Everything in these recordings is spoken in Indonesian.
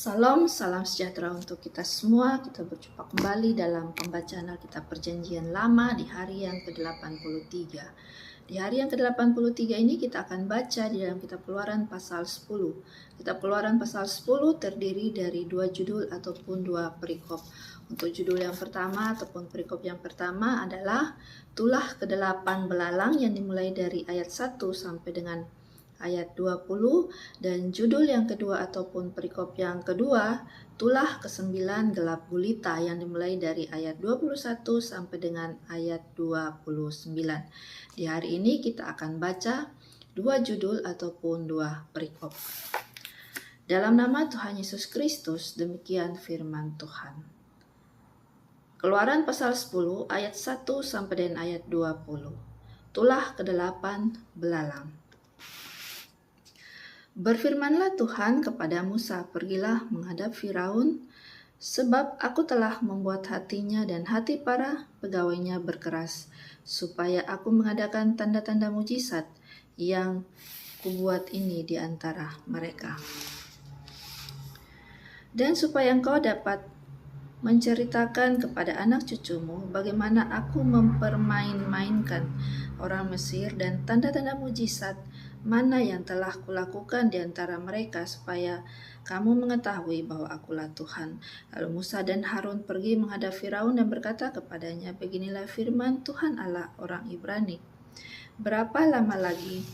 Salam sejahtera untuk kita semua. Kita berjumpa kembali dalam pembacaan Alkitab Perjanjian Lama di hari yang ke-83. Di hari yang ke-83 ini kita akan baca di dalam kitab Keluaran pasal 10. Kitab Keluaran pasal 10 terdiri dari 2 judul ataupun 2 perikop. Untuk judul yang pertama ataupun perikop yang pertama adalah tulah ke-8 belalang yang dimulai dari ayat 1 sampai dengan ayat 20, dan judul yang kedua ataupun perikop yang kedua, tulah ke-9 gelap gulita yang dimulai dari ayat 21 sampai dengan ayat 29. Di hari ini kita akan baca 2 judul ataupun 2 perikop. Dalam nama Tuhan Yesus Kristus, demikian firman Tuhan. Keluaran pasal 10 ayat 1 sampai dengan ayat 20. Tulah ke-8 belalang. Berfirmanlah Tuhan kepada Musa, pergilah menghadap Firaun, sebab aku telah membuat hatinya dan hati para pegawainya berkeras, supaya aku mengadakan tanda-tanda mujizat yang kubuat ini di antara mereka. Dan supaya engkau dapat menceritakan kepada anak cucumu bagaimana aku mempermain-mainkan orang Mesir dan tanda-tanda mujizat mana yang telah kulakukan di antara mereka, supaya kamu mengetahui bahwa akulah Tuhan. Lalu Musa dan Harun pergi menghadap Firaun dan berkata kepadanya, beginilah firman Tuhan Allah orang Ibrani, berapa lama lagi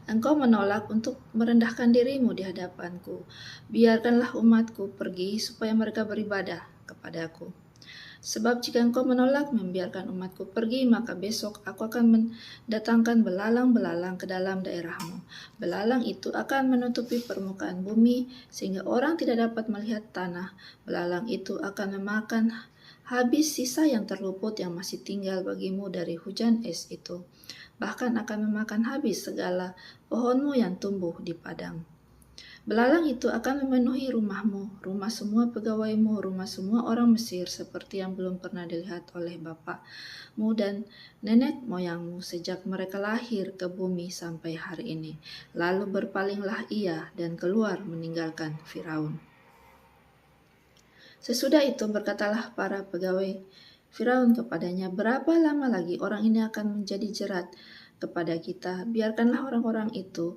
engkau menolak untuk merendahkan dirimu di hadapanku? Biarkanlah umatku pergi supaya mereka beribadah kepadaku. Sebab jika engkau menolak membiarkan umatku pergi, maka besok aku akan mendatangkan belalang-belalang ke dalam daerahmu. Belalang itu akan menutupi permukaan bumi sehingga orang tidak dapat melihat tanah. Belalang itu akan memakan habis sisa yang terluput yang masih tinggal bagimu dari hujan es itu. Bahkan akan memakan habis segala pohonmu yang tumbuh di padang. Belalang itu akan memenuhi rumahmu, rumah semua pegawaimu, rumah semua orang Mesir, seperti yang belum pernah dilihat oleh bapakmu dan nenek moyangmu sejak mereka lahir ke bumi sampai hari ini. Lalu berpalinglah ia dan keluar meninggalkan Firaun. Sesudah itu berkatalah para pegawai Firaun kepadanya, berapa lama lagi orang ini akan menjadi jerat kepada kita? Biarkanlah orang-orang itu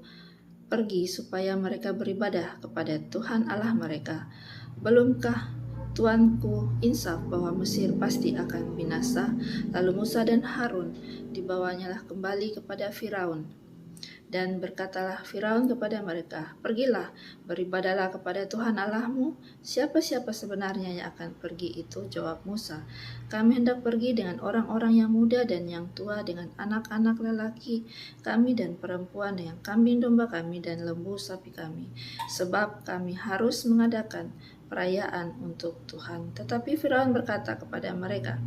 pergi supaya mereka beribadah kepada Tuhan Allah mereka. Belumkah Tuanku insaf bahwa Mesir pasti akan binasa? Lalu Musa dan Harun dibawanyalah kembali kepada Firaun. Dan berkatalah Firaun kepada mereka, pergilah, beribadahlah kepada Tuhan Allahmu. Siapa-siapa sebenarnya yang akan pergi itu? Jawab Musa, kami hendak pergi dengan orang-orang yang muda dan yang tua, dengan anak-anak lelaki kami dan perempuan, dengan kambing domba kami dan lembu sapi kami. Sebab kami harus mengadakan perayaan untuk Tuhan. Tetapi Firaun berkata kepada mereka,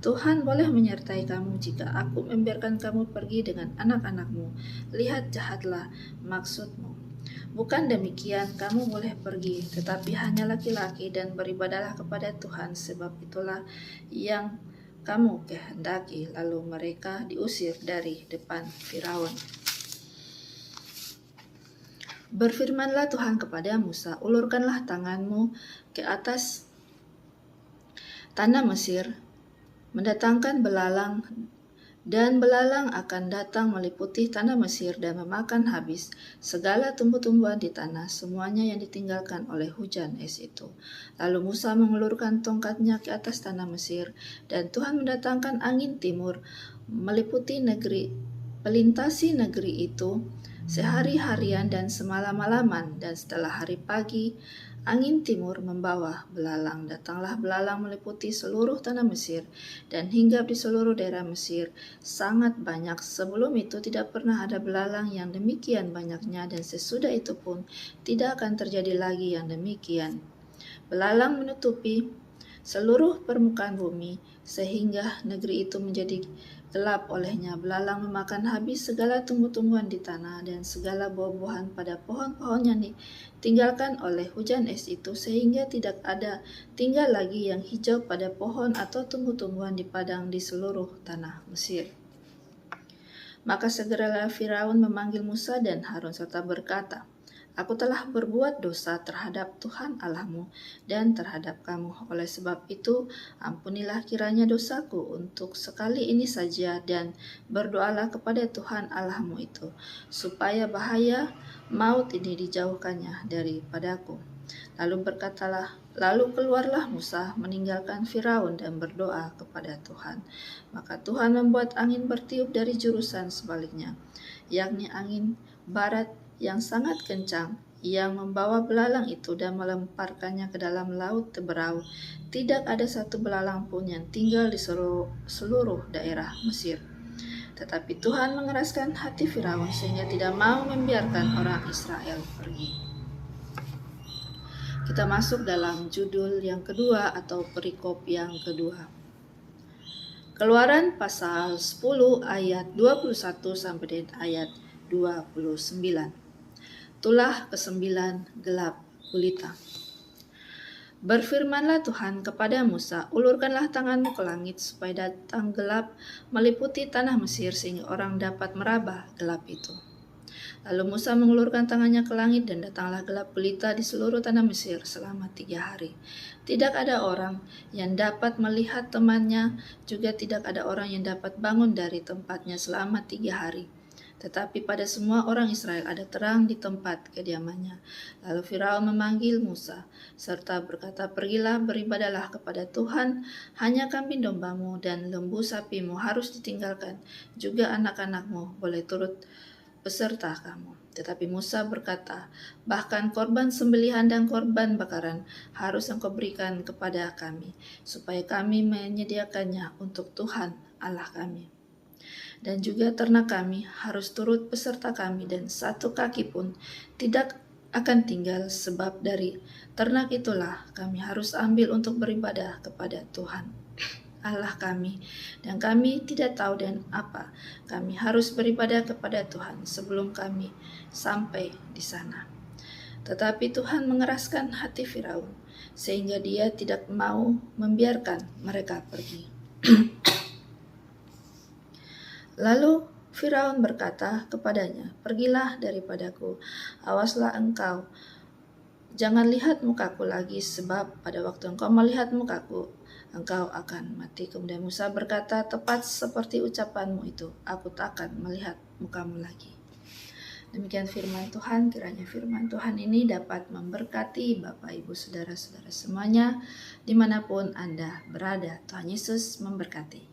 Tuhan boleh menyertai kamu jika aku membiarkan kamu pergi dengan anak-anakmu. Lihat, jahatlah maksudmu. Bukan demikian, kamu boleh pergi, tetapi hanya laki-laki, dan beribadahlah kepada Tuhan, sebab itulah yang kamu kehendaki. Lalu mereka diusir dari depan Firaun. Berfirmanlah Tuhan kepada Musa, ulurkanlah tanganmu ke atas tanah Mesir, mendatangkan belalang, dan belalang akan datang meliputi tanah Mesir dan memakan habis segala tumbuh-tumbuhan di tanah, semuanya yang ditinggalkan oleh hujan es itu. Lalu Musa mengulurkan tongkatnya ke atas tanah Mesir, dan Tuhan mendatangkan angin timur melintasi negeri itu sehari-harian dan semalam-malaman, dan setelah hari pagi angin timur membawa belalang. Datanglah belalang meliputi seluruh tanah Mesir dan hinggap di seluruh daerah Mesir sangat banyak. Sebelum itu tidak pernah ada belalang yang demikian banyaknya, dan sesudah itu pun tidak akan terjadi lagi yang demikian. Belalang menutupi seluruh permukaan bumi sehingga negeri itu menjadi gelap olehnya. Belalang memakan habis segala tumbuh-tumbuhan di tanah dan segala buah-buahan pada pohon-pohon yang ditinggalkan oleh hujan es itu, sehingga tidak ada tinggal lagi yang hijau pada pohon atau tumbuh-tumbuhan di padang di seluruh tanah Mesir. Maka segeralah Firaun memanggil Musa dan Harun serta berkata, Aku telah berbuat dosa terhadap Tuhan Allahmu dan terhadap kamu. Oleh sebab itu, ampunilah kiranya dosaku untuk sekali ini saja dan berdoalah kepada Tuhan Allahmu itu, supaya bahaya maut ini dijauhkannya daripadaku. Lalu keluarlah Musa meninggalkan Firaun dan berdoa kepada Tuhan. Maka Tuhan membuat angin bertiup dari jurusan sebaliknya, yakni angin barat yang sangat kencang, yang membawa belalang itu dan melemparkannya ke dalam laut Teberau. Tidak ada satu belalang pun yang tinggal di seluruh daerah Mesir. Tetapi Tuhan mengeraskan hati Firaun sehingga tidak mau membiarkan orang Israel pergi. Kita masuk dalam judul yang kedua atau perikop yang kedua. Keluaran pasal 10 ayat 21 sampai dengan ayat 29. Tulah ke-9 gelap gulita. Berfirmanlah Tuhan kepada Musa, ulurkanlah tanganmu ke langit supaya datang gelap meliputi tanah Mesir sehingga orang dapat meraba gelap itu. Lalu Musa mengulurkan tangannya ke langit dan datanglah gelap gulita di seluruh tanah Mesir selama 3 hari. Tidak ada orang yang dapat melihat temannya, juga tidak ada orang yang dapat bangun dari tempatnya selama 3 hari. Tetapi pada semua orang Israel ada terang di tempat kediamannya. Lalu Firaun memanggil Musa, serta berkata, pergilah beribadahlah kepada Tuhan, hanya kambing dombamu dan lembu sapimu harus ditinggalkan, juga anak-anakmu boleh turut beserta kamu. Tetapi Musa berkata, bahkan korban sembelihan dan korban bakaran harus engkau berikan kepada kami, supaya kami menyediakannya untuk Tuhan Allah kami. Dan juga ternak kami harus turut beserta kami, dan satu kaki pun tidak akan tinggal, sebab dari ternak itulah kami harus ambil untuk beribadah kepada Tuhan Allah kami, dan kami tidak tahu dan apa kami harus beribadah kepada Tuhan sebelum kami sampai di sana. Tetapi Tuhan mengeraskan hati Firaun sehingga dia tidak mau membiarkan mereka pergi. Lalu Firaun berkata kepadanya, pergilah daripadaku, awaslah engkau, jangan lihat mukaku lagi, sebab pada waktu engkau melihat mukaku, engkau akan mati. Kemudian Musa berkata, tepat seperti ucapanmu itu, aku tak akan melihat mukamu lagi. Demikian firman Tuhan, kiranya firman Tuhan ini dapat memberkati Bapak, Ibu, Saudara-saudara semuanya, dimanapun Anda berada. Tuhan Yesus memberkati.